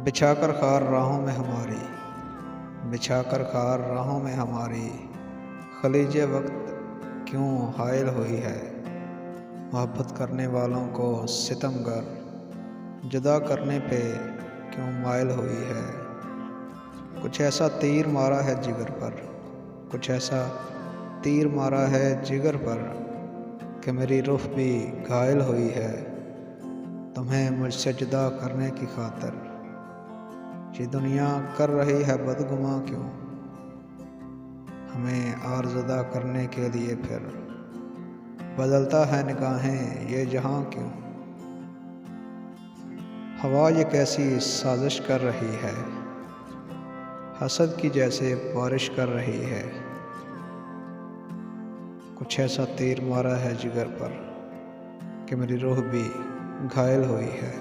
बिछाकर खार राहों में हमारी, बिछाकर खार राहों में हमारी, खलीजे वक्त क्यों हायल हुई है। मोहब्बत करने वालों को सितमगर जुदा करने पे क्यों मायल हुई है। कुछ ऐसा तीर मारा है जिगर पर, कुछ ऐसा तीर मारा है जिगर पर कि मेरी रूह भी घायल हुई है। तुम्हें मुझसे जुदा करने की खातिर ये दुनिया कर रही है बदगुमा क्यों। हमें आरज़ुदा करने के लिए फिर बदलता है निगाहें ये जहां क्यों। हवा ये कैसी साजिश कर रही है, हसद की जैसे बारिश कर रही है। कुछ ऐसा तीर मारा है जिगर पर कि मेरी रूह भी घायल हुई है।